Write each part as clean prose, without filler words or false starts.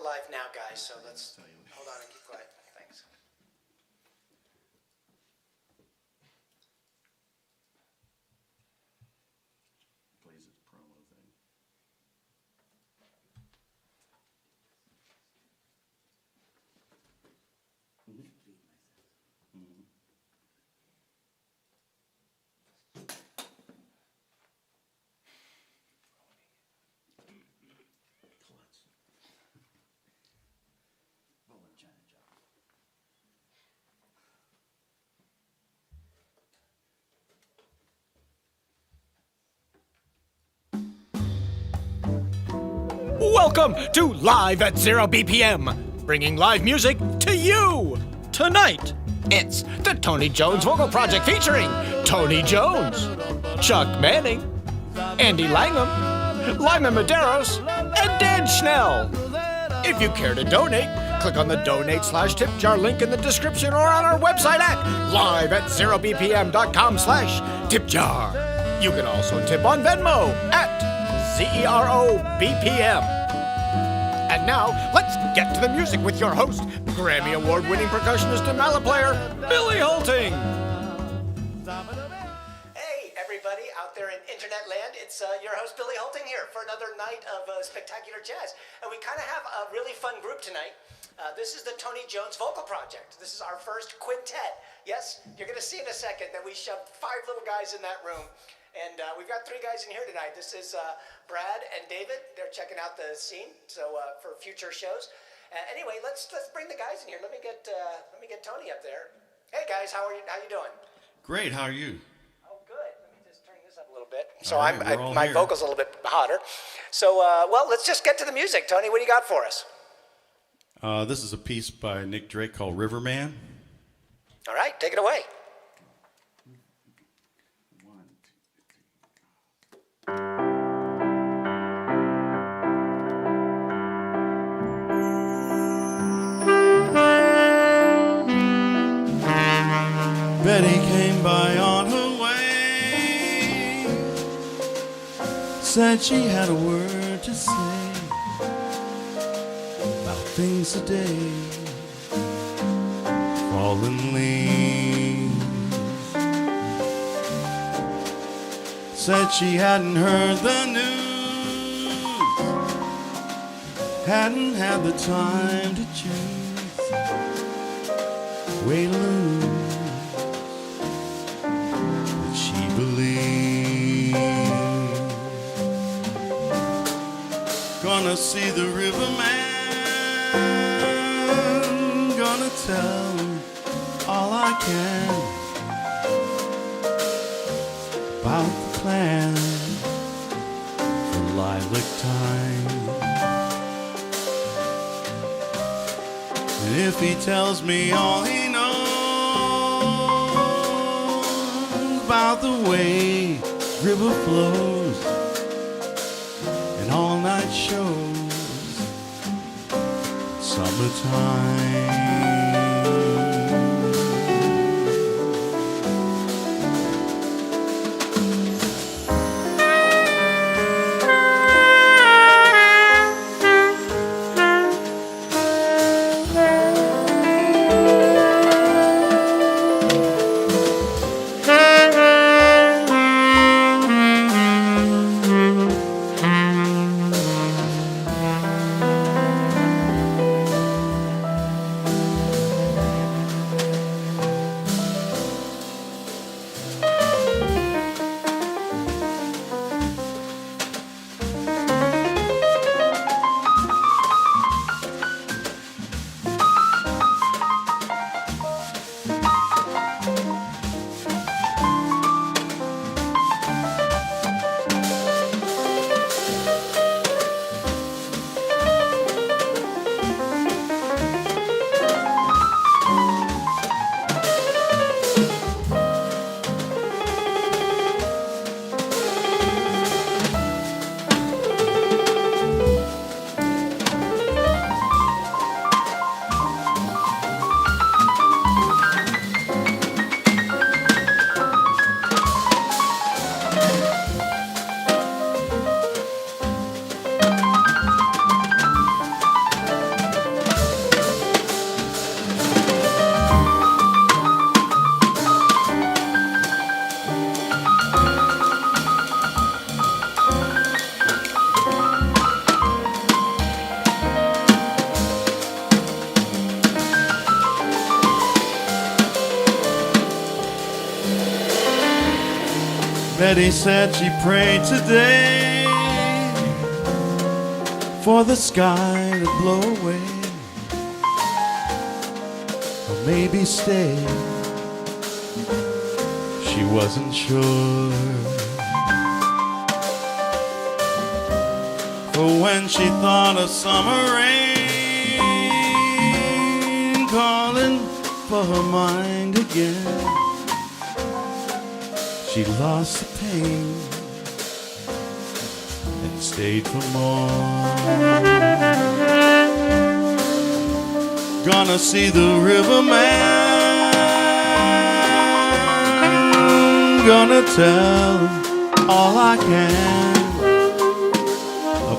live now, guys, so let's hold on and keep quiet. Thanks. Plays its promo thing. Welcome to Live at 0 BPM, bringing live music to you. Tonight, it's the Tony Jones Vocal Project featuring Tony Jones, Chuck Manning, Andy Langham, Lyman Medeiros, and Dan Schnell. If you care to donate, click on the donate/tip jar link in the description or on our website at liveat0bpm.com/tip jar. You can also tip on Venmo at ZEROBPM. And now, let's get to the music with your host, Grammy Award-winning percussionist and mallet player, Billy Holting. Hey, everybody out there in internet land, it's your host, Billy Holting here for another night of spectacular jazz. And we kind of have a really fun group tonight. This is the Tony Jones Vocal Project. This is our first quintet. Yes, you're going to see in a second that we shoved 5 little guys in that room. And we've got 3 guys in here tonight. This is Brad and David. They're checking out the scene, so for future shows. Anyway, let's bring the guys in here. Let me get Tony up there. Hey guys, how you doing? Great. How are you? Oh, good. Let me just turn this up a little bit. So right, my vocal's a little bit hotter. So well, let's just get to the music. Tony, what do you got for us? This is a piece by Nick Drake called Riverman. All right, take it away. Betty came by on her way, said she had a word to say about things today. Fallen leaves, said she hadn't heard the news, hadn't had the time to choose, way to lose. Gonna see the riverman, gonna tell him all I can about the plan for lilac time. And if he tells me all he knows about the way river flows and all night shows, summertime. Betty said she prayed today for the sky to blow away, or maybe stay. She wasn't sure. For when she thought of summer rain calling for her mind again, she lost the pain and stayed for more. Gonna see the riverman, gonna tell all I can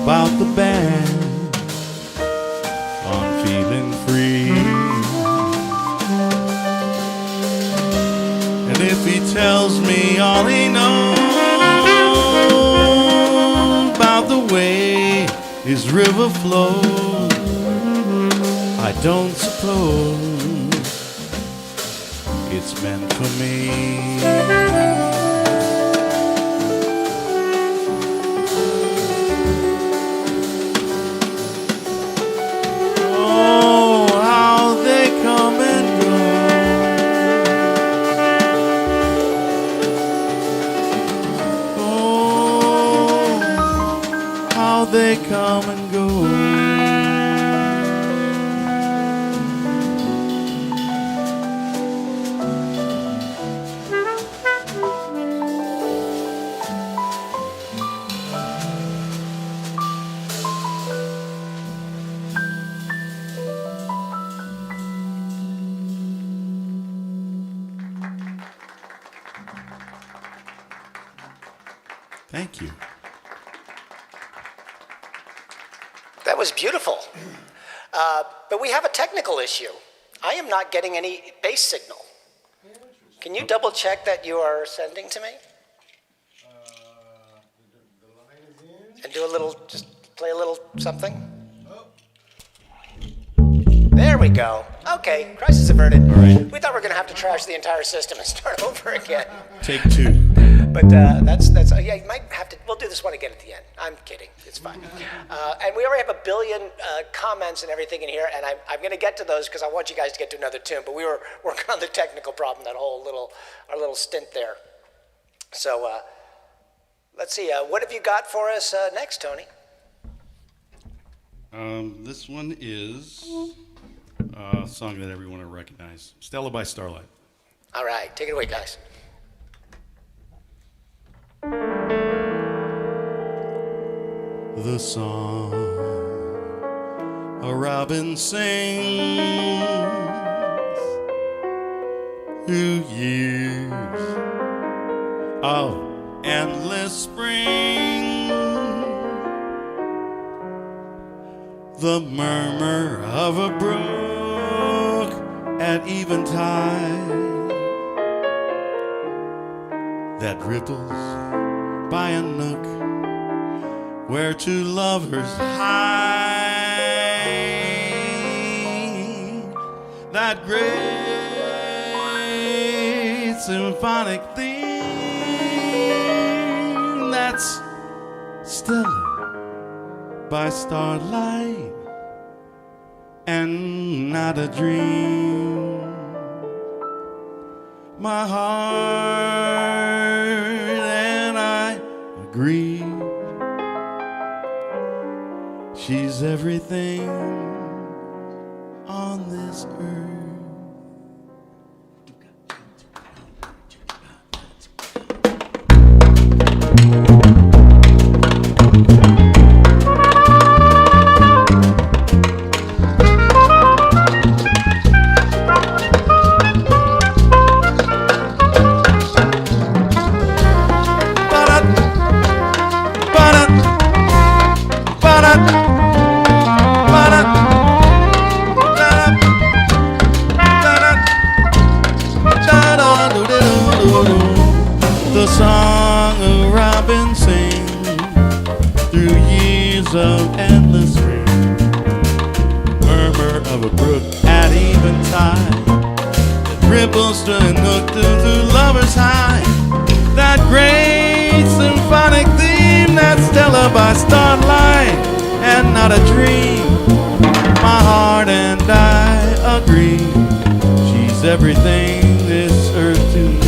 about the band on Feeling Free. And if he tells me all he knows about the way his river flows, I don't suppose it's meant for me. They come and go. Thank you. That was beautiful. But we have a technical issue. I am not getting any bass signal. Can you double check that you are sending to me? The line is in. And do a little, just play a little something? There we go. Okay, crisis averted. All right. We thought we were going to have to trash the entire system and start over again. Take two. But that's yeah, you might have to, we'll do this one again at the end. I'm kidding, it's fine. And we already have a billion comments and everything in here, and I'm gonna get to those because I want you guys to get to another tune, but we were working on the technical problem, that whole our little stint there. So let's see, what have you got for us next, Tony? This one is a song that everyone will recognize. Stella by Starlight. All right, take it away, guys. The song a robin sings through years of endless spring, the murmur of a brook at eventide that ripples by a nook where two lovers hide, that great symphonic theme that's Stella by Starlight and not a dream. My heart and I agree. She's everything on this earth. The song a robin sings through years of endless rain, murmur of a brook at eventide that ripples through a nook through lovers high, that great by starlight and not a dream. My heart and I agree. She's everything this earth to me.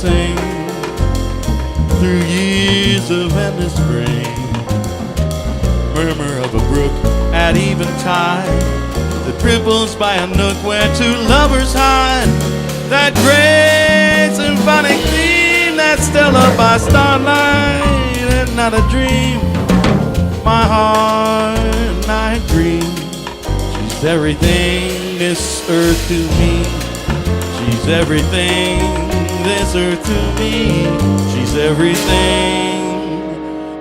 Sing through years of endless rain, murmur of a brook at eventide that ripples by a nook where two lovers hide. That great symphonic theme, that Stella by starlight and not a dream. My heart and I agree. She's everything this earth to me. She's everything this earth to me. She's everything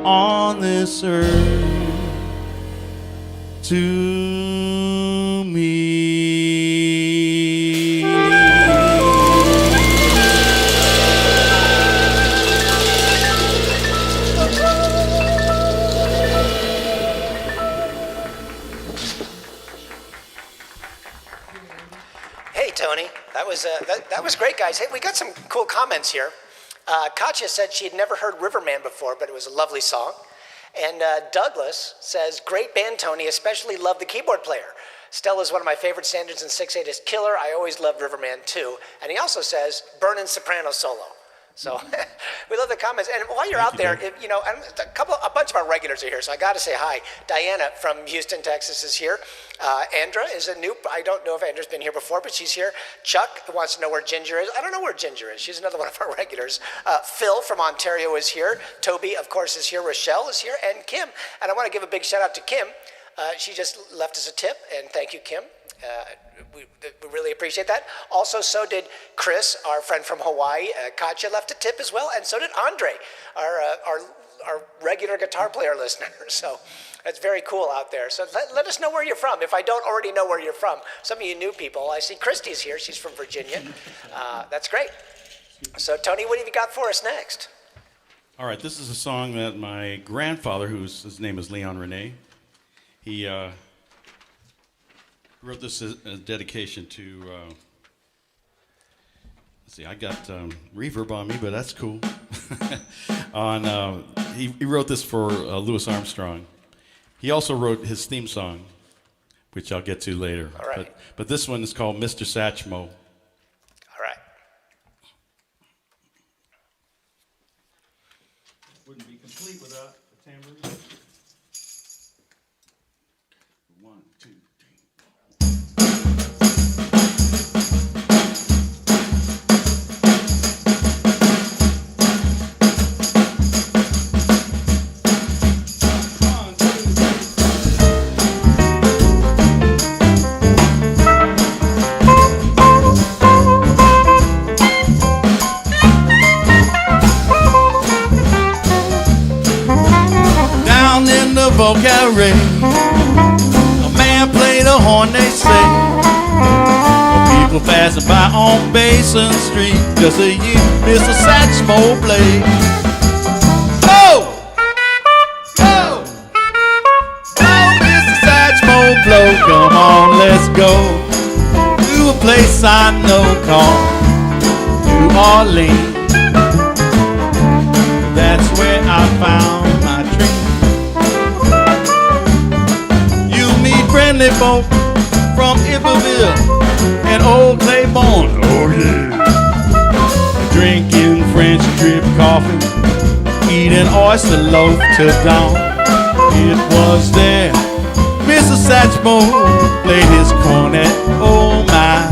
on this earth to me. Hey, Tony, that was great, guys. Hey, we got some cool comments here. Katya said she had never heard Riverman before, but it was a lovely song. And Douglas says, great band, Tony, especially love the keyboard player. Stella's one of my favorite standards, and 6/8 is killer. I always loved Riverman too. And he also says, burnin' soprano solo. So we love the comments. And while you're out there, you know, a bunch of our regulars are here, so I got to say hi. Diana from Houston, Texas is here. Andra is a new, I don't know if Andra's been here before, but she's here. Chuck wants to know where Ginger is. I don't know where Ginger is. She's another one of our regulars. Phil from Ontario is here. Toby, of course, is here. Rochelle is here. And Kim. And I want to give a big shout out to Kim. She just left us a tip, and thank you, Kim. We really appreciate that. Also, so did Chris, our friend from Hawaii. Katya left a tip as well, and so did Andre, our our regular guitar player listeners. So that's very cool out there. So let us know where you're from. If I don't already know where you're from, some of you new people, I see Christy's here. She's from Virginia. That's great. So Tony, what have you got for us next? All right, this is a song that my grandfather, his name is Leon Rene, he wrote this as a dedication to, let's see, I got reverb on me, but that's cool. He wrote this for Louis Armstrong. He also wrote his theme song, which I'll get to later. All right. But this one is called Mr. Satchmo. All right. Wouldn't be complete without a tambourine. 1, 2, 3. Cabaret. A man played a horn, they say. People passing by on Basin Street just a year Mr. Satchmo played. Oh! Oh! Oh, Mr. Satchmo blow. Come on, let's go to a place I know called New Orleans. That's where I found my dream. Friendly folk from Iberville and Old Claiborne, oh yeah. Drinking French drip coffee, eating oyster loaf till dawn. It was there Mr. Satchmo played his cornet, oh my.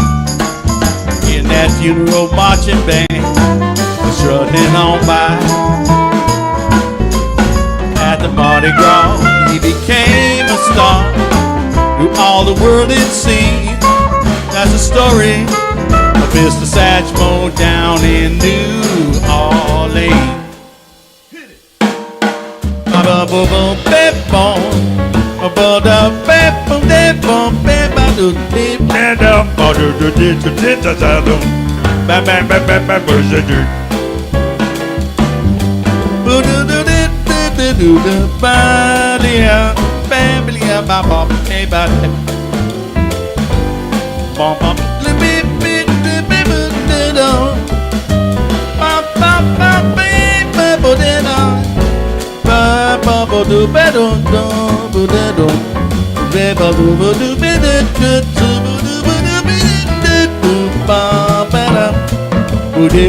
In that funeral marching band was strutting on by. At the Mardi Gras he became a star. Who all the world had seen. That's the story of Mr. Satchmo down in New Orleans. Hit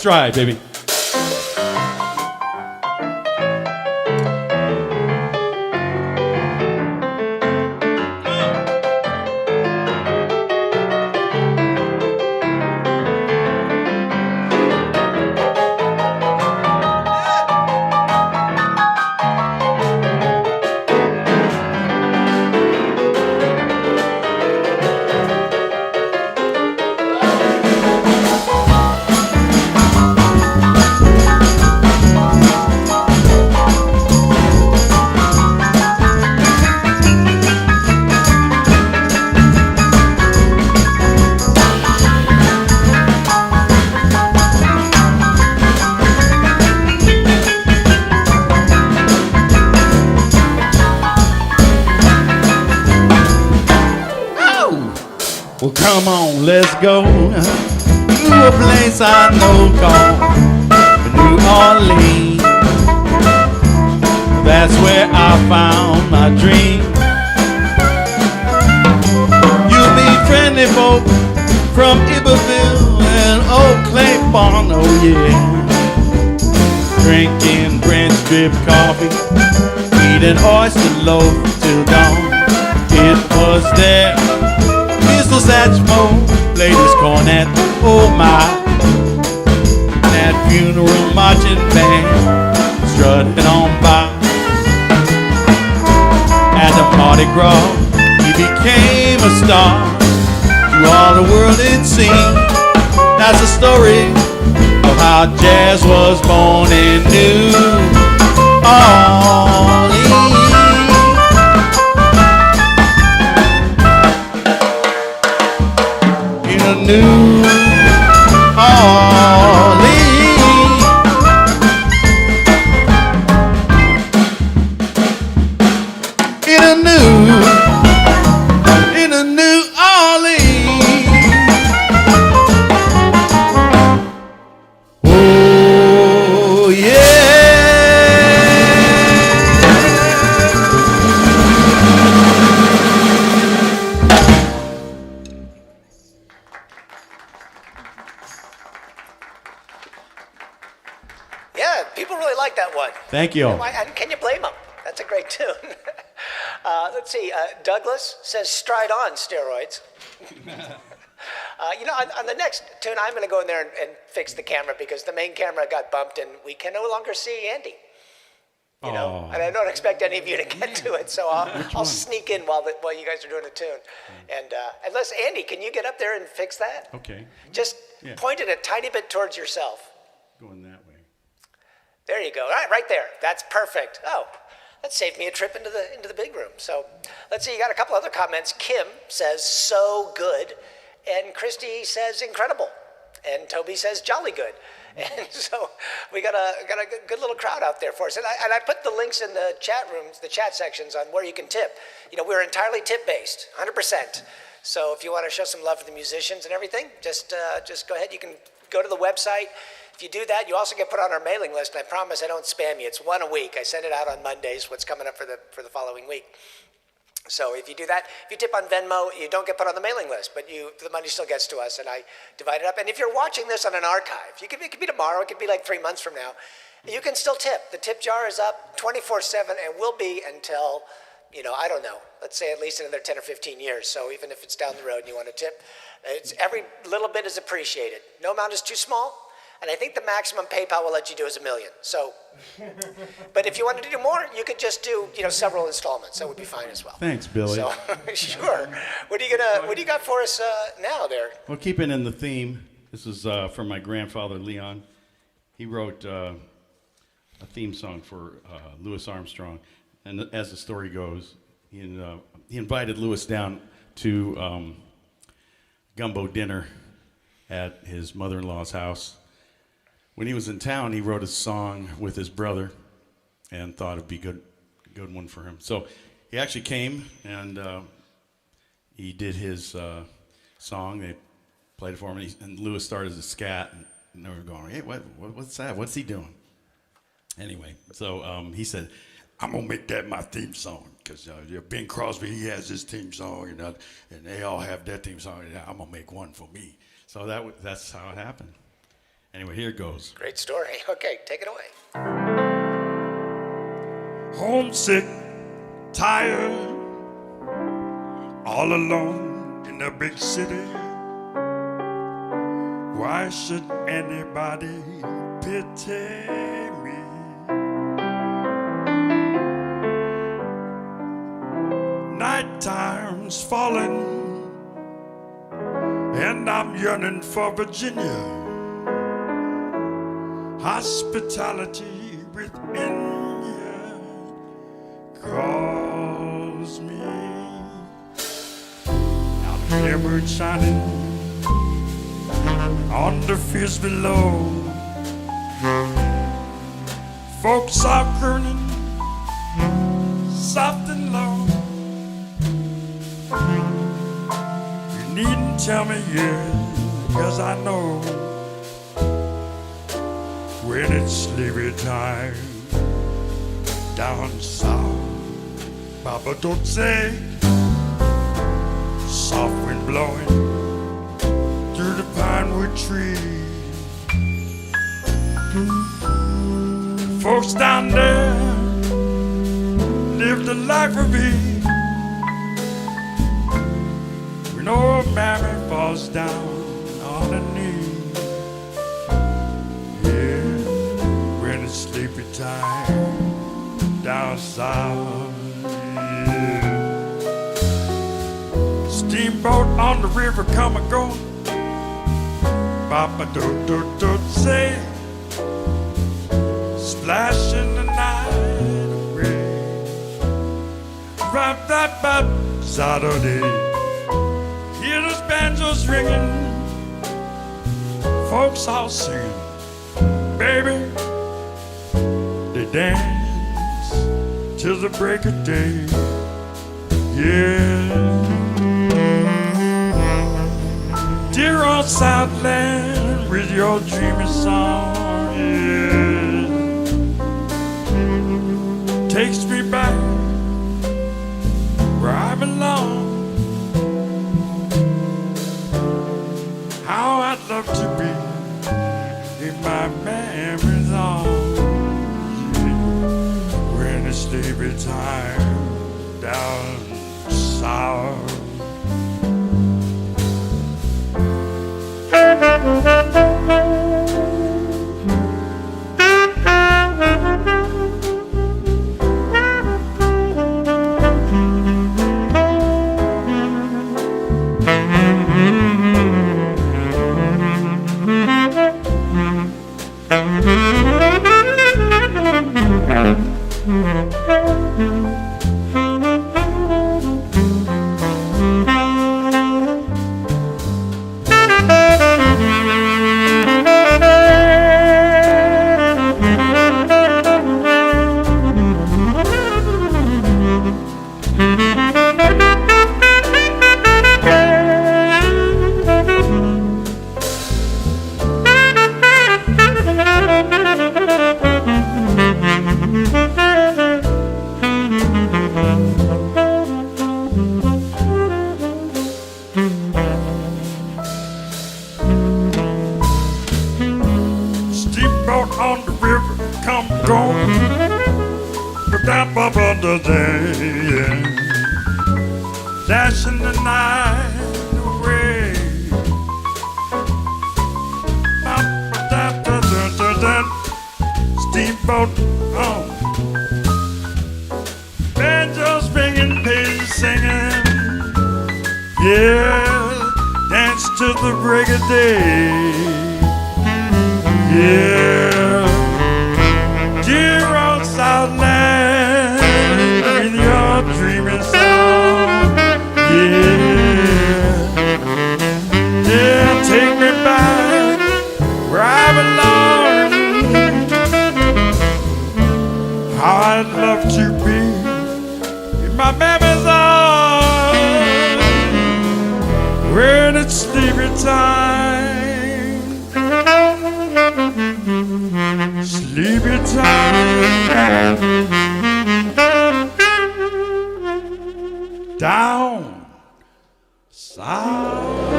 Stride, baby. Come on, let's go to a place I know called New Orleans. That's where I found my dream. You'll meet friendly folk from Iberville and Old Claiborne, oh yeah. Drinking French drip coffee, eating oyster loaf till dawn. It was there Mr. Satchmo played his cornet, oh my. That funeral marching band strutting on by. At the Mardi Gras, he became a star. To all the world it seemed. That's the story of how jazz was born in New Orleans. In New Orleans. In a New Orleans. Oh yeah. Yeah, people really like that one. Thank you. And can you blame them? That's a great tune. Let's see. Douglas says stride on steroids. On the next tune, I'm going to go in there and fix the camera because the main camera got bumped and we can no longer see Andy. And I don't expect any of you to get to it, so I'll sneak in while you guys are doing the tune. And unless, Andy, can you get up there and fix that? Okay. Just point it a tiny bit towards yourself. Going that way. There you go. All right there. That's perfect. Oh, that saved me a trip into the big room. So let's see. You got a couple other comments. Kim says so good, and Christy says incredible, and Toby says jolly good. And so we got a good little crowd out there for us. And I put the links in the chat rooms, the chat sections on where you can tip. We're entirely tip based, 100%. So if you want to show some love to the musicians and everything, just go ahead. You can go to the website. If you do that, you also get put on our mailing list. And I promise I don't spam you. It's one a week. I send it out on Mondays, what's coming up for the following week. So if you do that, if you tip on Venmo, you don't get put on the mailing list, but the money still gets to us, and I divide it up. And if you're watching this on an archive, it could be tomorrow, it could be like 3 months from now, you can still tip. The tip jar is up 24/7 and will be until, I don't know, let's say at least another 10 or 15 years. So even if it's down the road and you want to tip, every little bit is appreciated. No amount is too small. And I think the maximum PayPal will let you do is $1 million. So, but if you wanted to do more, you could just do several installments. That would be fine as well. Thanks, Billy. So, sure. What do you got for us now there? Well, keeping in the theme, this is from my grandfather Leon. He wrote a theme song for Louis Armstrong, and as the story goes, he invited Louis down to gumbo dinner at his mother-in-law's house. When he was in town, he wrote a song with his brother and thought it'd be a good one for him. So he actually came and he did his song. They played it for him, and Louis started to scat, and they were going, "Hey, what's that? What's he doing?" Anyway, so he said, "I'm gonna make that my theme song because Bing Crosby, he has his theme song, and they all have their theme song. And I'm gonna make one for me." So that's how it happened. Anyway, here it goes. Great story. Okay, take it away. Homesick, tired, all alone in the big city. Why should anybody pity me? Night time's falling, and I'm yearning for Virginia. Hospitality within you calls me. Now the clear shining on the fields below. Folks are crooning soft and low. You needn't tell me yes, 'cause I know when it's sleepy time down south. Papa don't say, soft wind blowing through the pinewood tree. Folks down there live the life of ease. When old mammy falls down on her knees, yeah, when it's sleepy time down south, yeah. Steamboat on the river come and go. Papa do say, splash in the night away. Rap that bap Saturday. Hear those banjos ringing, folks all singing. Baby, they dance till the break of day. Yeah. Dear old Southland with your dreamy song, yeah, takes me back where I belong. How I'd love to be in my memory's arms, yeah, when it's sleepy time down south. On the river, come going, but that bub under there, yeah, dashing the night away. Steamboat on, banjos ringing, pigeons singing, yeah, dance to the break of day, yeah. Dear old Southland, with your dreaming song, yeah, yeah, take me back where I belong. How I'd love to be in my memory's arms when it's sleepy time. Sleepy time down south.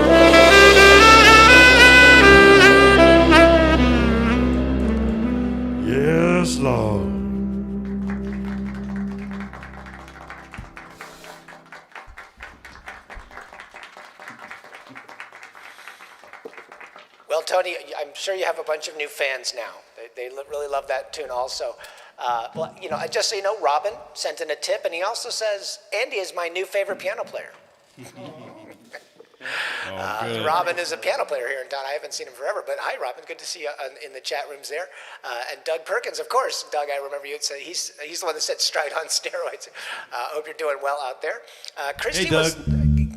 Yes, Lord. Well, Tony, I'm sure you have a bunch of new fans now. They really love that tune also. Well, you know, just so you know, Robin sent in a tip, and he also says, Andy is my new favorite piano player. Robin is a piano player here in town. I haven't seen him forever, but hi, Robin. Good to see you in the chat rooms there. And Doug Perkins, of course. Doug, I remember you said he's the one that said Stride on steroids. Hope you're doing well out there. Christy, Hey, Doug.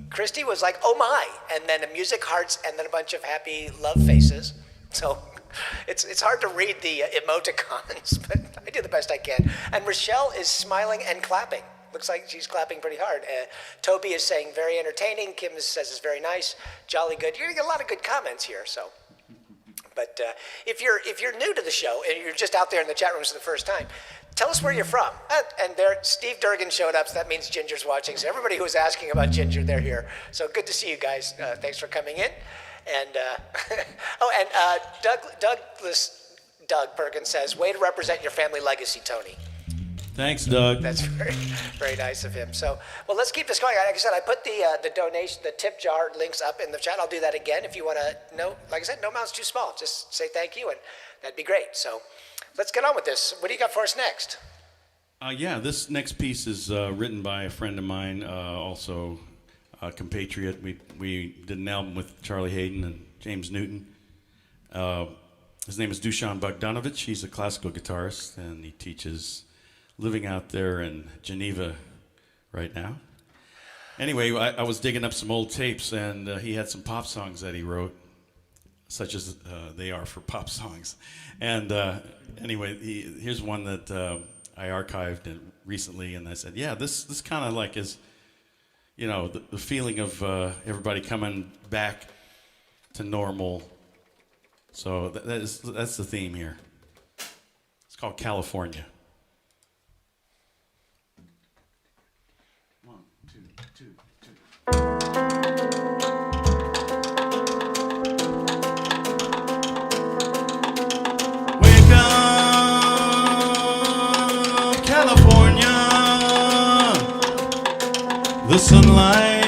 Christy was like, oh my, and then a music hearts, and then a bunch of happy love faces. So it's hard to read the emoticons, but I do the best I can. And Rochelle is smiling and clapping. Looks like she's clapping pretty hard. Toby is saying very entertaining. Kim says it's very nice. Jolly good. You're gonna get a lot of good comments here. So, but if you're new to the show and you're just out there in the chat rooms for the first time, tell us where you're from. And there, Steve Durgan showed up, so that means Ginger's watching. So everybody who was asking about Ginger, they're here. So good to see you guys. Thanks for coming in. And Doug Perkins says, "Way to represent your family legacy, Tony." Thanks, Doug. That's very, very nice of him. So, well, let's keep this going. Like I said, I put the donation, the tip jar links up in the chat. I'll do that again if you want to know. Like I said, no amount's too small. Just say thank you, and that'd be great. So, let's get on with this. What do you got for us next? Yeah, this next piece is written by a friend of mine, also a compatriot. We did an album with Charlie Hayden and James Newton. His name is Dusan Bogdanovich. He's a classical guitarist, and he teaches living out there in Geneva right now. Anyway, I was digging up some old tapes, and he had some pop songs that he wrote, such as they are for pop songs. And anyway, here's one that I archived recently, and I said, yeah, this kind of like is, you know, the feeling of everybody coming back to normal. So that's the theme here. It's called California. Wake up, California. The sunlight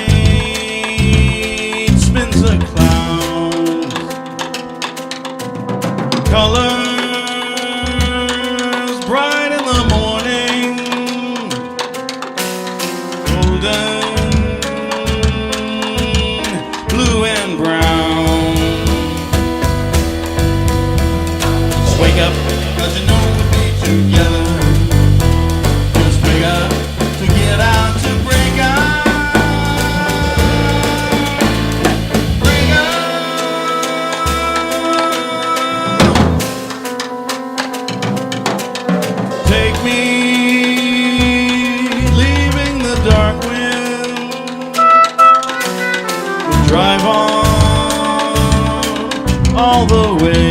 spins a cloud. Colors bright in the morning. Golden, blue and brown. Just wake up, 'cause you know we'll be together. Just wake up to get out, to break out. Break out. Take me, leaving the dark wind. We'll drive on all the way.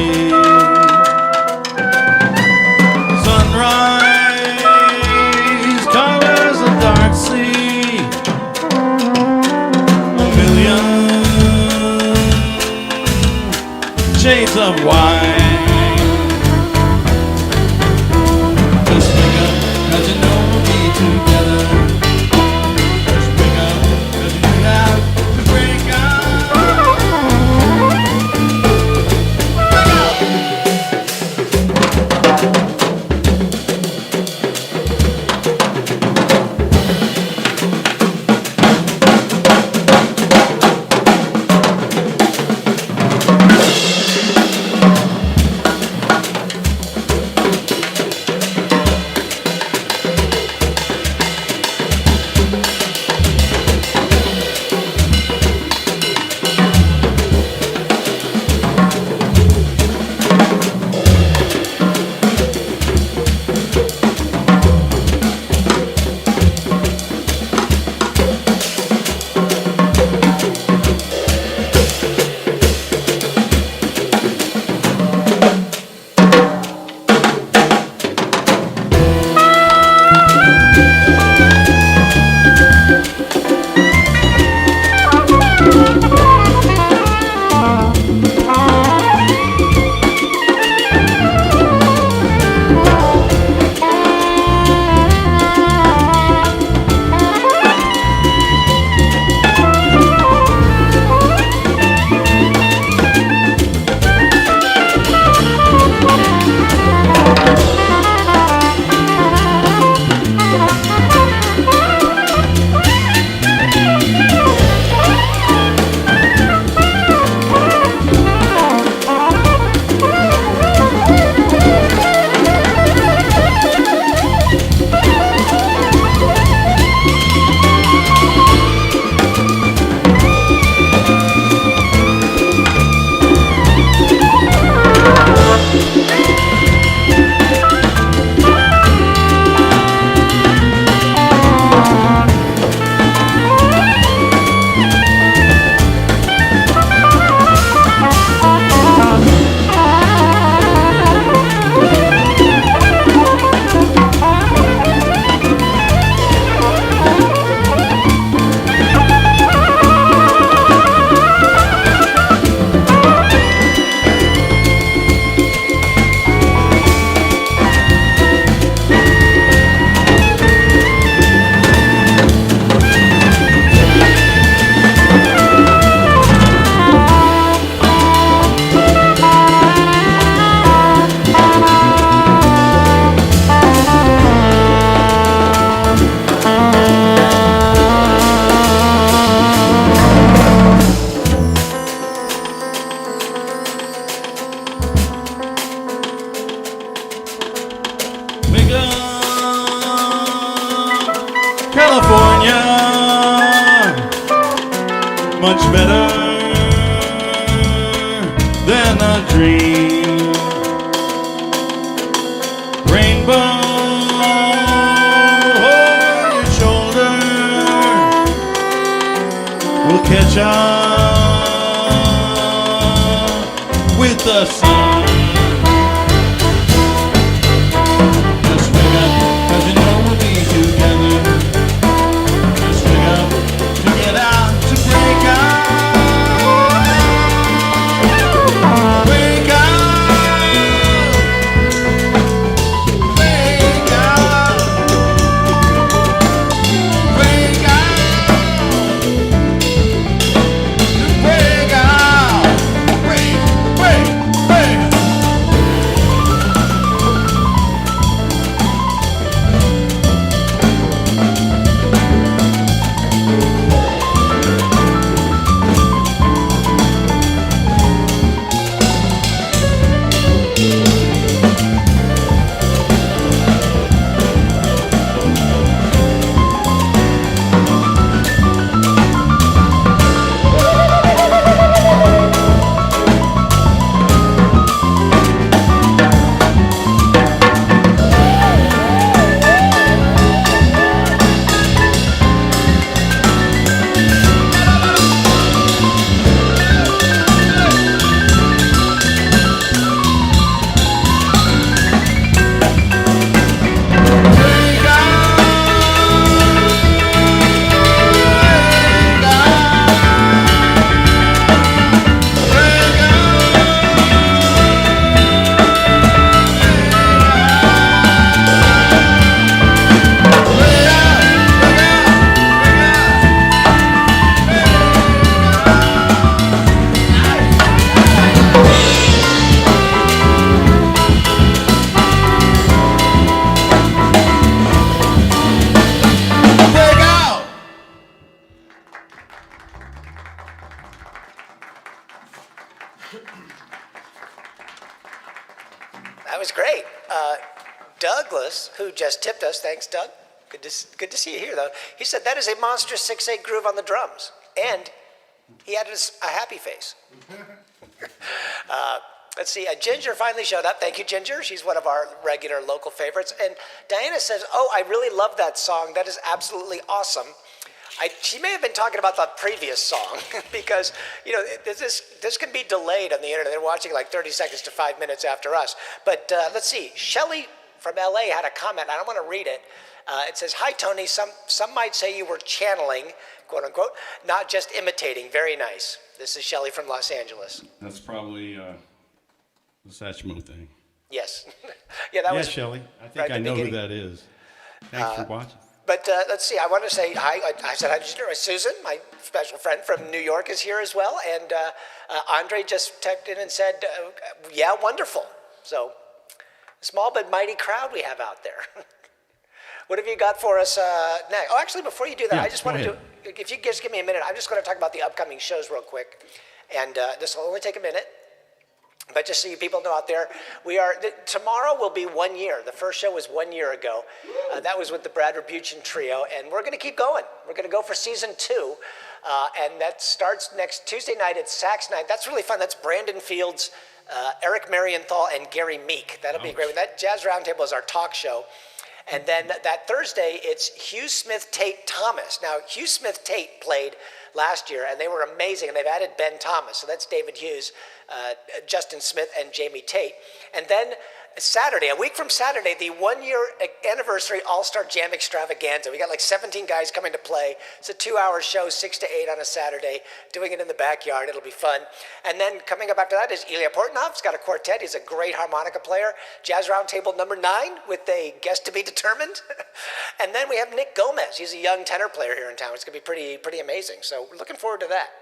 Sunrise colors a dark sea. A million shades of white. Just wake up. think of California, much better than a dream. Rainbow over your shoulder will catch up with the sun. Just wake up, 'cause you know we'll be together. Just wake up to get out, to break out. Wake up, wake up, wake out, wake out, wake. That was great. Douglas, who just tipped us, thanks, Doug. Good to see you here, though. He said that is a monstrous 6/8 groove on the drums, and he added a happy face. Let's see. Ginger finally showed up. Thank you, Ginger. She's one of our regular local favorites. And Diana says, "Oh, I really love that song. That is absolutely awesome." She may have been talking about the previous song because, you know, this can be delayed on the internet. They're watching like 30 seconds to 5 minutes after us. But let's see. Shelly from LA had a comment. I don't want to read it. It says, "Hi, Tony. Some might say you were channeling, quote unquote, not just imitating. Very nice." This is Shelly from Los Angeles. That's probably the Satchmo thing. Yes. Yeah, that was. Yeah, Shelly. I think right I know beginning. who that is. Thanks for watching. But let's see, I want to say hi. I said hi to Ginger. Susan, my special friend from New York, is here as well. And Andre just texted in and said, yeah, wonderful. So, small but mighty crowd we have out there. What have you got for us next? Oh, actually, before you do that, Yeah, I just go wanted ahead. to, if you just give me a minute, I'm just going to talk about the upcoming shows real quick. And this will only take a minute. But just so you people know out there, tomorrow will be 1 year. The first show was 1 year ago. That was with the Brad Rebuchin Trio, and we're going to keep going. We're going to go for season 2, and that starts next Tuesday night at Sax Night. That's really fun. That's Brandon Fields, Eric Marienthal, and Gary Meek. That'll be great. That Jazz Roundtable is our talk show. And then that Thursday, it's Hugh Smith Tate Thomas. Now, Hugh Smith Tate played last year, and they were amazing, and they've added Ben Thomas. So that's David Hughes, Justin Smith, and Jamie Tate. And then Saturday, a week from Saturday, the 1 year anniversary All-Star Jam Extravaganza. We got like 17 guys coming to play. It's a 2-hour show, 6 to 8 on a Saturday, doing it in the backyard. It'll be fun. And then coming up after that is Ilya Portnoy. He's got a quartet. He's a great harmonica player. Jazz Roundtable number 9 with a guest to be determined. And then we have Nick Gomez. He's a young tenor player here in town. It's going to be pretty amazing. So we're looking forward to that.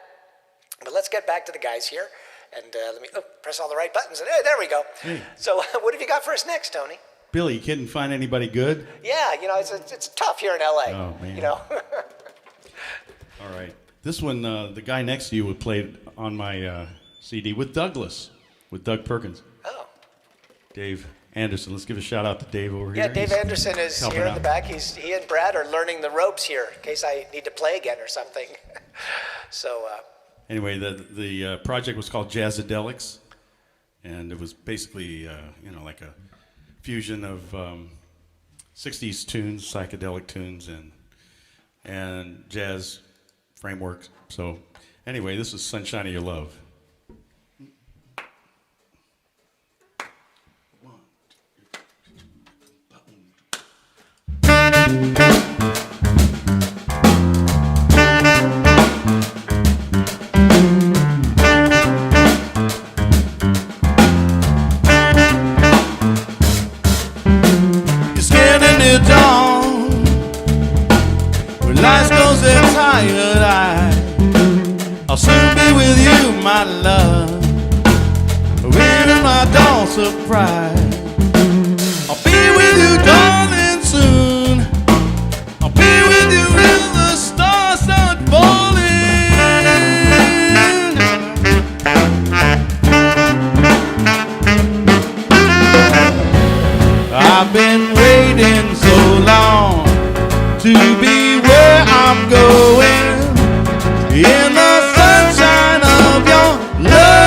But let's get back to the guys here. And let me press all the right buttons. And there we go. Hey. So what have you got for us next, Tony? Billy, you couldn't find anybody good? Yeah, you know, it's tough here in L.A. Oh, man. You know. All right. This one, the guy next to you played on my CD with Douglas, with Doug Perkins. Oh. Dave Anderson. Let's give a shout out to Dave over here. Yeah, Dave He's Anderson is helping here in the out. back. He and Brad are learning the ropes here in case I need to play again or something. So, Anyway, the project was called Jazzadelics, and it was basically like a fusion of 60s tunes, psychedelic tunes, and jazz frameworks. So anyway, this is Sunshine of Your Love. Dawn, when light goes in tired eye, I'll soon be with you, my love. Waiting my dawn surprise. I'll be with you, darling, soon. I'll be with you when the stars start falling. I've been waiting so long to be where I'm going, in the sunshine of your love.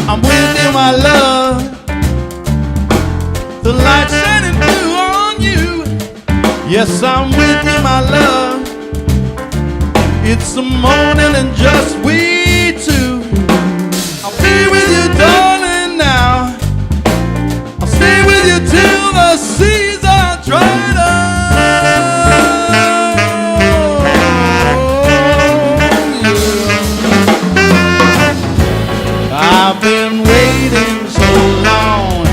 I'm with you, my love, the light shining blue on you. Yes, I'm with you, my love. It's the morning and just we two. I'll be with you, darling, now. I'll stay with you till the seas are dried up. Yeah. I've been waiting so long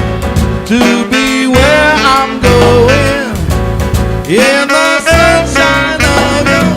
to be where I'm going, in the sunshine of your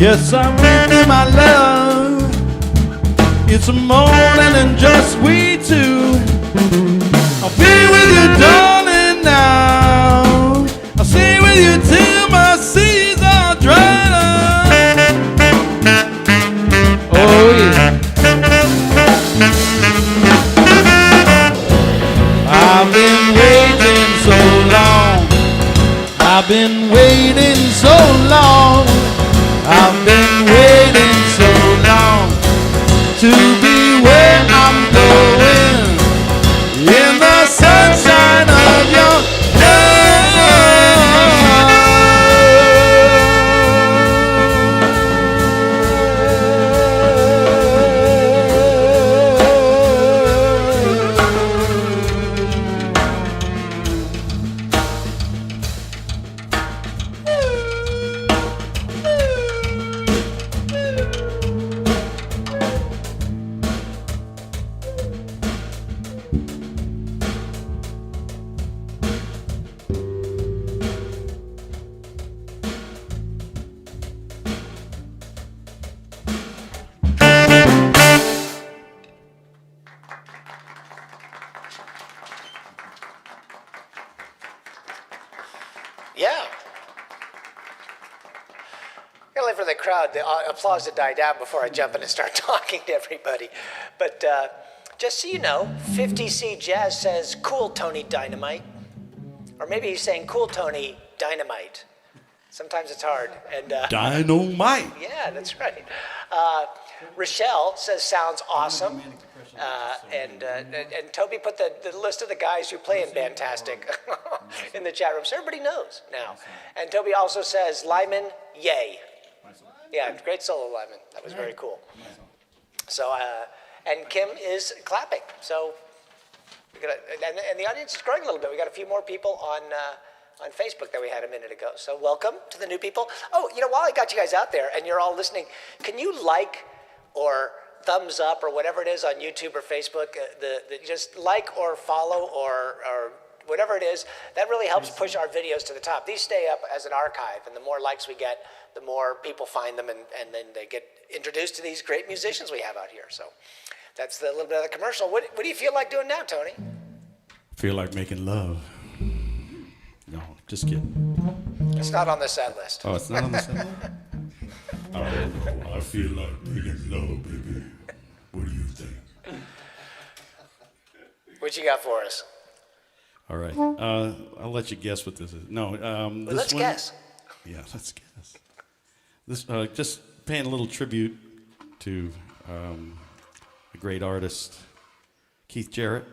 Yes, I'm with you, my love. It's a morning and just we two. I'll be with you, darling, now. I'll stay with you till my seas are dried up. Oh, yeah. I've been waiting so long. I've been waiting so long. I've been waiting so long to be where I'm going in the sunshine of your Yeah. Gotta wait for the crowd, the applause to die down before I jump in and start talking to everybody. But just so you know, 50C Jazz says, cool Tony Dynamite. Or maybe he's saying, cool Tony Dynamite. Sometimes it's hard. And Dynamite. yeah, that's right. Rochelle says, sounds awesome. And Toby put the list of the guys who play in Fantastic in the chat room, so everybody knows now. And Toby also says, Lyman, yay. Yeah, great solo, Lyman. That was very cool. So, and Kim is clapping. So, and the audience is growing a little bit. We got a few more people on Facebook that we had a minute ago. So welcome to the new people. Oh, you know, while I got you guys out there and you're all listening, can you like or thumbs up or whatever it is on YouTube or Facebook, just like or follow or whatever it is, that really helps push our videos to the top. These stay up as an archive, and the more likes we get, the more people find them, and then they get introduced to these great musicians we have out here. So that's a little bit of the commercial. What do you feel like doing now, Tony? Feel like making love. No, just kidding. It's not on the set list. Oh, it's not on the set list? I feel like making love, baby. What do you think? What you got for us? All right. I'll let you guess what this is. No, this Let's one, guess. Yeah, let's guess. This just paying a little tribute to a great artist, Keith Jarrett,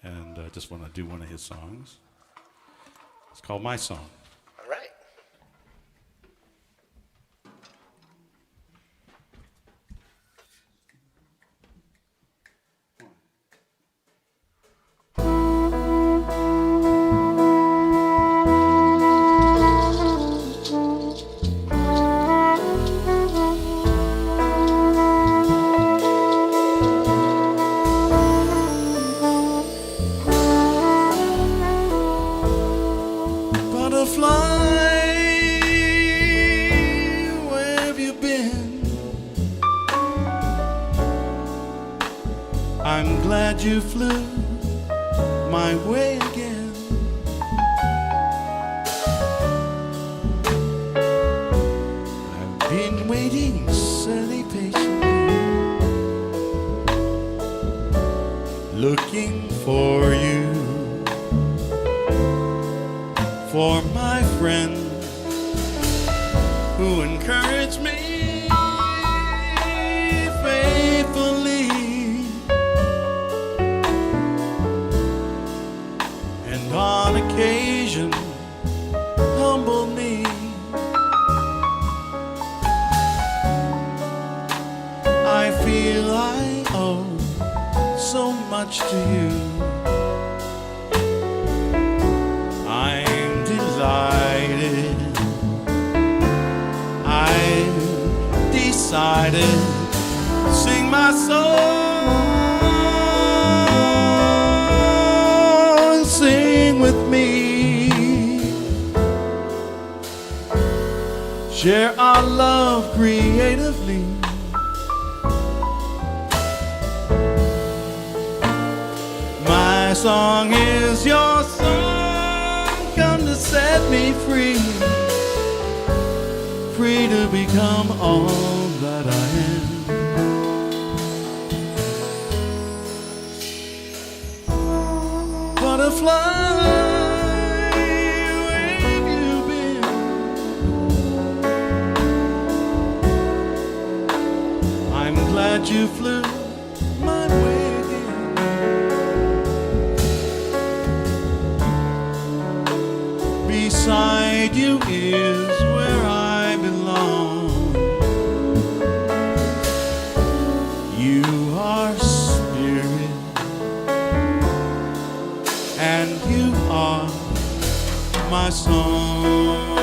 and I just want to do one of his songs. It's called My Song. All right. I'm glad you flew my way again. I've been waiting silly patiently, looking for you, for my friend who encouraged me faithfully, and on occasion humble me. I feel I owe so much to you. I'm delighted, I've decided to sing my song. Sing with me. share our love creatively. My song is your song, come to set me free, free to become all that I am. Butterfly, where have you been? I'm glad you flew my way again. Beside you is where I belong. You are spirit, and you are my song.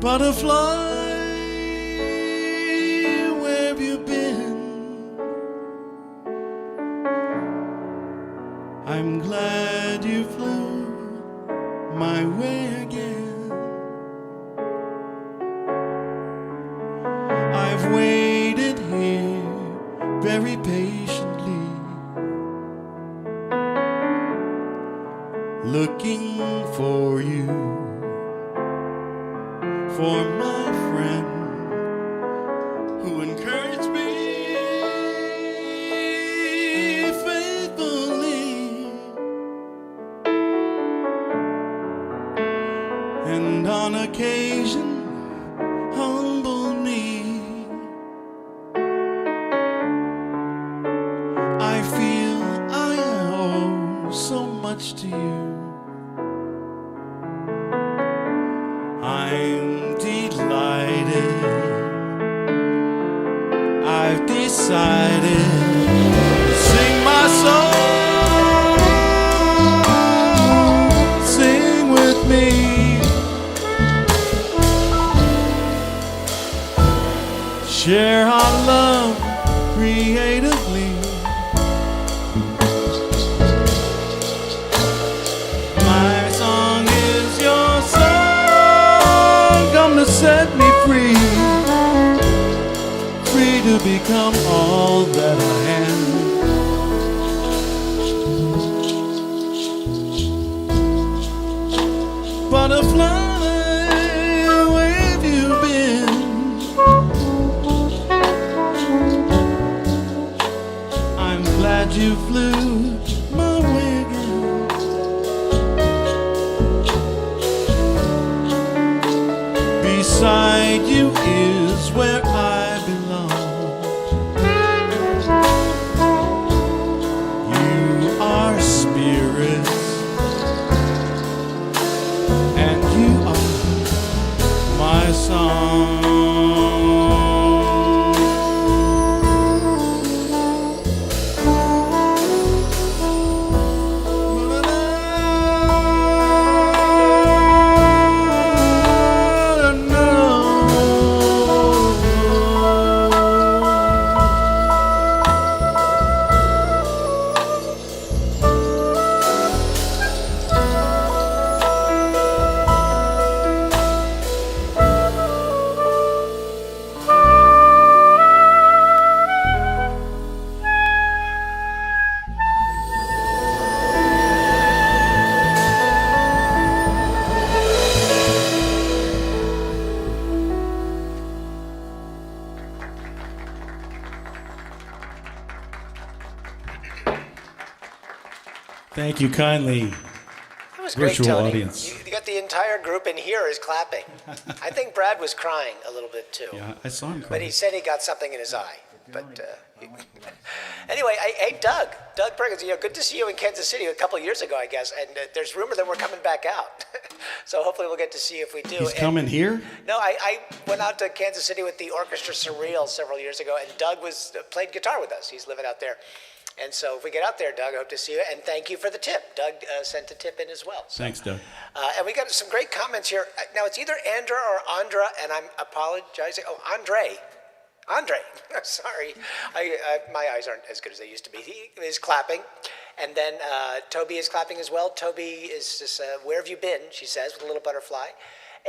Butterfly, where have you been? I'm glad you flew my way again. I've waited here very patiently, looking for you, for my friend who encouraged me faithfully, and on occasion humbled me. I feel I owe so much to you. I'm delighted, I've decided to sing my song, our love creatively. My song is your song, come to set me free, free to become all that I am. Butterfly, where have you been? I'm glad you flew my way again. Beside you is where I belong. You are spirit, and you are my song. Thank you kindly. That was great, Virtual Tony. audience. You got the entire group in here is clapping. I think Brad was crying a little bit too. Yeah, I saw him But cry. he said he got something in his eye. But anyway, hey, Doug Perkins, good to see you in Kansas City a couple of years ago, I guess. And there's rumor that we're coming back out. So hopefully we'll get to see if we do. He's coming here? No, I went out to Kansas City with the Orchestra Surreal several years ago, and Doug played guitar with us. He's living out there. And so if we get out there, Doug, I hope to see you. And thank you for the tip. Doug sent a tip in as well. So, Thanks, Doug. and we got some great comments here. Now, it's either Andra or Andra, and I'm apologizing. Oh, Andre. Sorry. My eyes aren't as good as they used to be. He is clapping. And then Toby is clapping as well. Toby is just, where have you been, she says, with a little butterfly.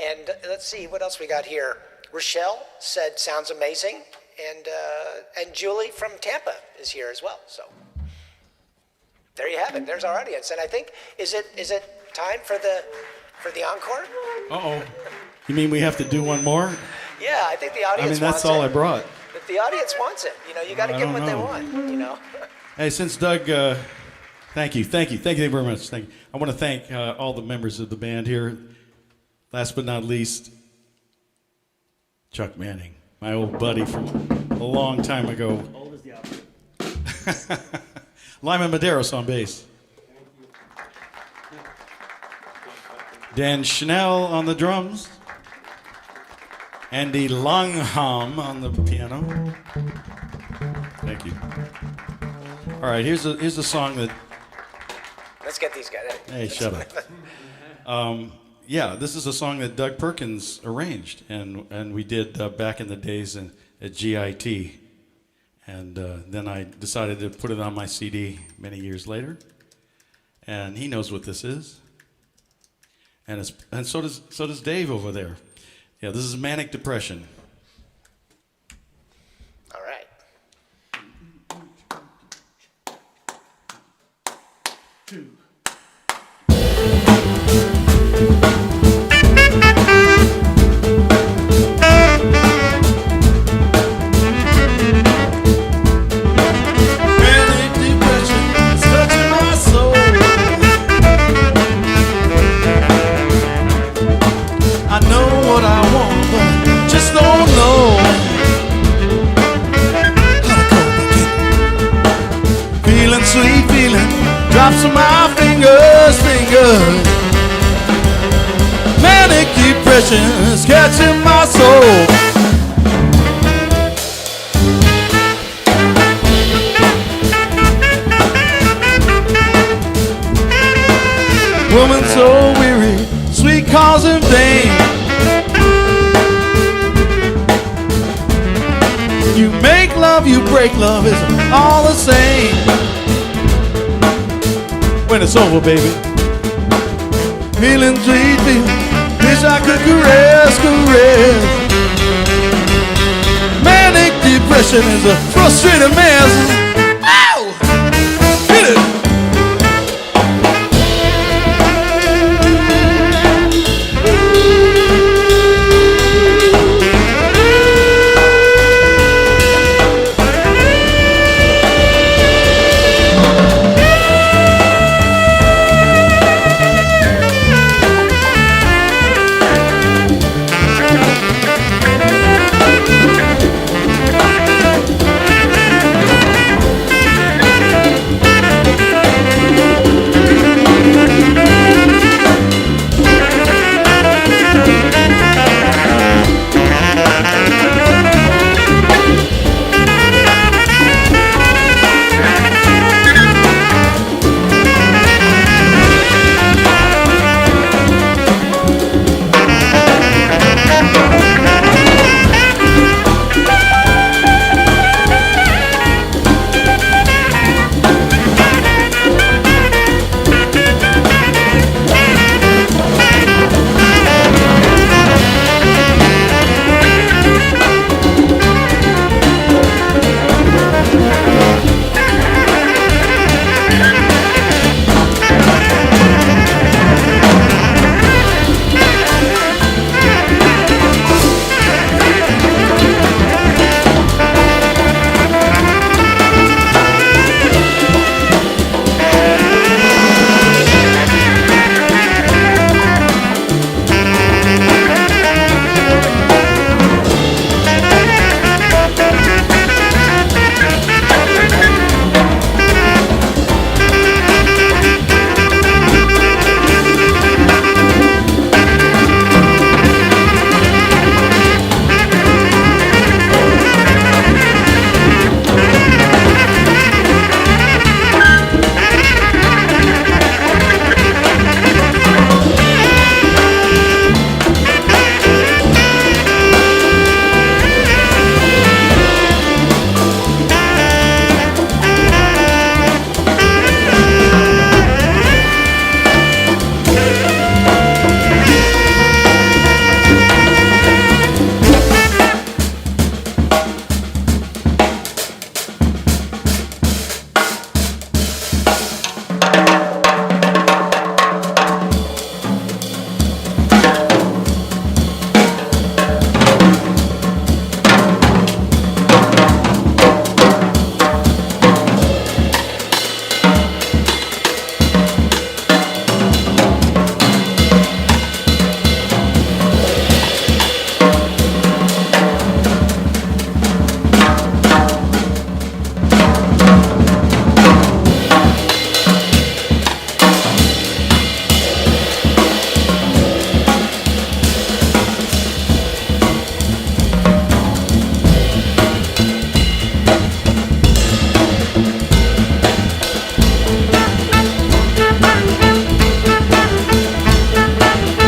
And let's see, what else we got here? Rochelle said, sounds amazing. And Julie from Tampa is here as well. So there you have it. There's our audience. And I think, is it time for the encore? Uh-oh. You mean we have to do one more? Yeah, I think the audience wants it. That's all I brought. But the audience wants it. You got to give them what they want, Hey, since Doug, thank you very much. Thank you. I want to thank all the members of the band here. Last but not least, Chuck Manning, my old buddy from a long time ago. Old is the opposite. Lyman Medeiros on bass. Dan Schnell on the drums. Andy Langham on the piano. Thank you. All right, here's a song that. Let's get these guys. Hey, shut up. Yeah, this is a song that Doug Perkins arranged, and we did back in the days at GIT, and then I decided to put it on my CD many years later, and he knows what this is, and so does Dave over there. Yeah, this is Manic Depression. All right. Two. Manic depression is touching my soul. I know what I want, but just don't know how to cope with it. Feeling sweet, feeling drops on my fingers. Manic depression is catching my soul. Woman so weary, sweet cause in vain. You make love, you break love, it's all the same. When it's over, baby, feeling sweet, feeling, wish I could caress, caress. Manic depression is a frustrated mess. Ow! Hit it!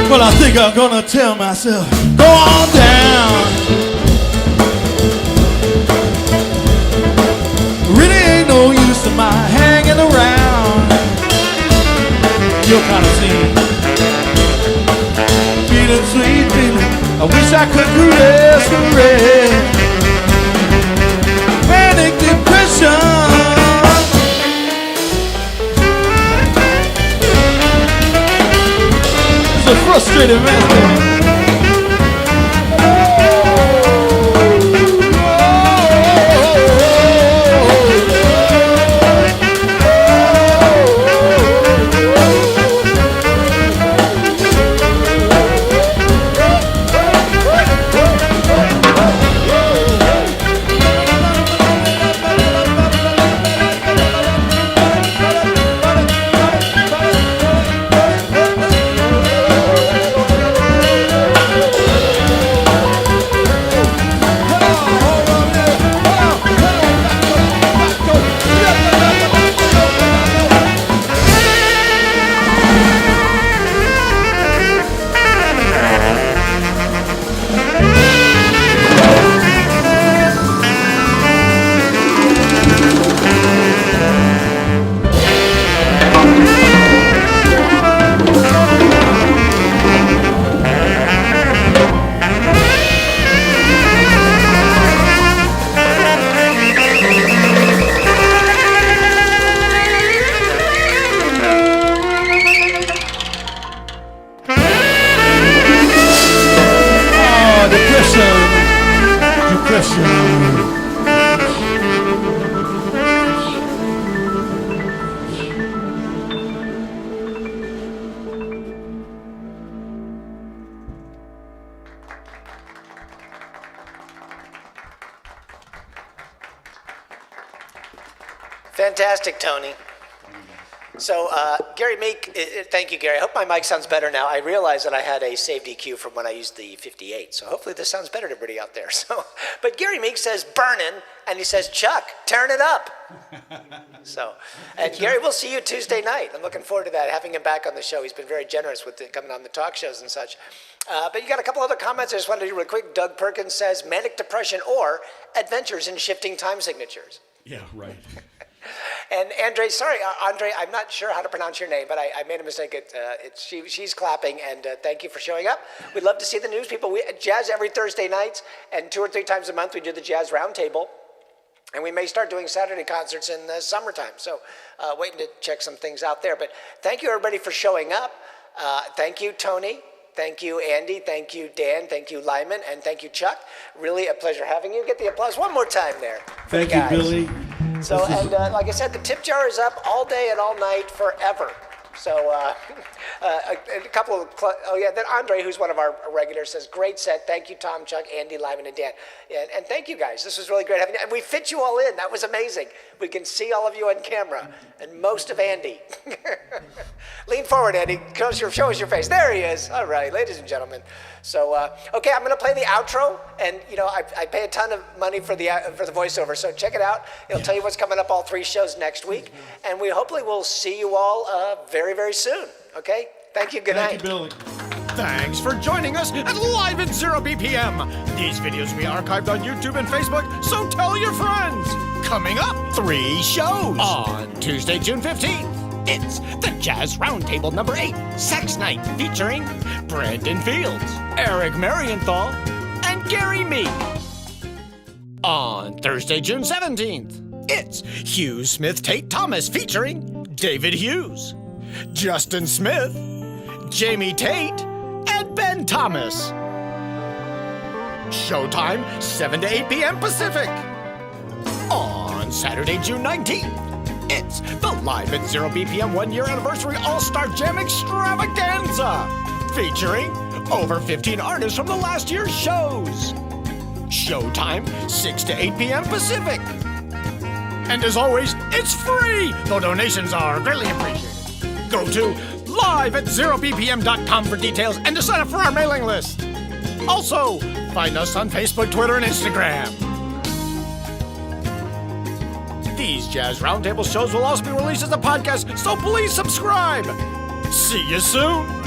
Well, I think I'm gonna tell myself, go on down. Really ain't no use in my hanging around. You're kind of seen, feeling sweet, feeling. I wish I could caress, caress. Manic depression. It's a frustrated man, baby. Fantastic, Tony. So, Gary Meek, thank you, Gary. I hope my mic sounds better now. I realized that I had a saved EQ from when I used the 58, so hopefully this sounds better to everybody out there. So, but Gary Meek says burnin', and he says, Chuck, turn it up. So, and Gary, we'll see you Tuesday night. I'm looking forward to that, having him back on the show. He's been very generous with coming on the talk shows and such. But you got a couple other comments I just wanted to do real quick. Doug Perkins says, manic depression or adventures in shifting time signatures. Yeah, right. And Andre, sorry, Andre, I'm not sure how to pronounce your name, but I made a mistake. She's clapping, and thank you for showing up. We'd love to see the news people. We jazz every Thursday nights, and 2 or 3 times a month we do the Jazz Roundtable. And we may start doing Saturday concerts in the summertime. So waiting to check some things out there. But thank you, everybody, for showing up. Thank you, Tony. Thank you, Andy. Thank you, Dan. Thank you, Lyman. And thank you, Chuck. Really a pleasure having you. Get the applause one more time there. Thank you, Billy. So, and like I said, the tip jar is up all day and all night forever. So, a couple of, then Andre, who's one of our regulars, says, great set. Thank you, Tom, Chuck, Andy, Lyman, and Dan. And thank you, guys. This was really great having you. And we fit you all in. That was amazing. We can see all of you on camera, and most of Andy. Lean forward, Andy. Show us your face. There he is. All right, ladies and gentlemen. So, okay, I'm going to play the outro. And, you know, I pay a ton of money for the voiceover, so check it out. It'll tell you what's coming up all 3 shows next week. And we hopefully will see you all very, very soon. Okay? Thank you. Good night. Thank you, Billy. Thanks for joining us at Live at 0 BPM. These videos will be archived on YouTube and Facebook, so tell your friends. Coming up, 3 shows. On Tuesday, June 15th, it's the Jazz Roundtable number 8, Sex Night, featuring Brandon Fields, Eric Marienthal, and Gary Meek. On Thursday, June 17th, it's Hugh Smith Tate Thomas, featuring David Hughes, Justin Smith, Jamie Tate, and Ben Thomas. Showtime, 7 to 8 p.m. Pacific. On Saturday, June 19th, it's the Live at 0 BPM 1-year anniversary All-Star Jam Extravaganza, featuring over 15 artists from the last year's shows. Showtime, 6 to 8 p.m. Pacific. And as always, it's free, though donations are greatly appreciated. Go to live@0bpm.com for details and to sign up for our mailing list. Also, find us on Facebook, Twitter, and Instagram. These Jazz Roundtable shows will also be released as a podcast, so please subscribe. See you soon.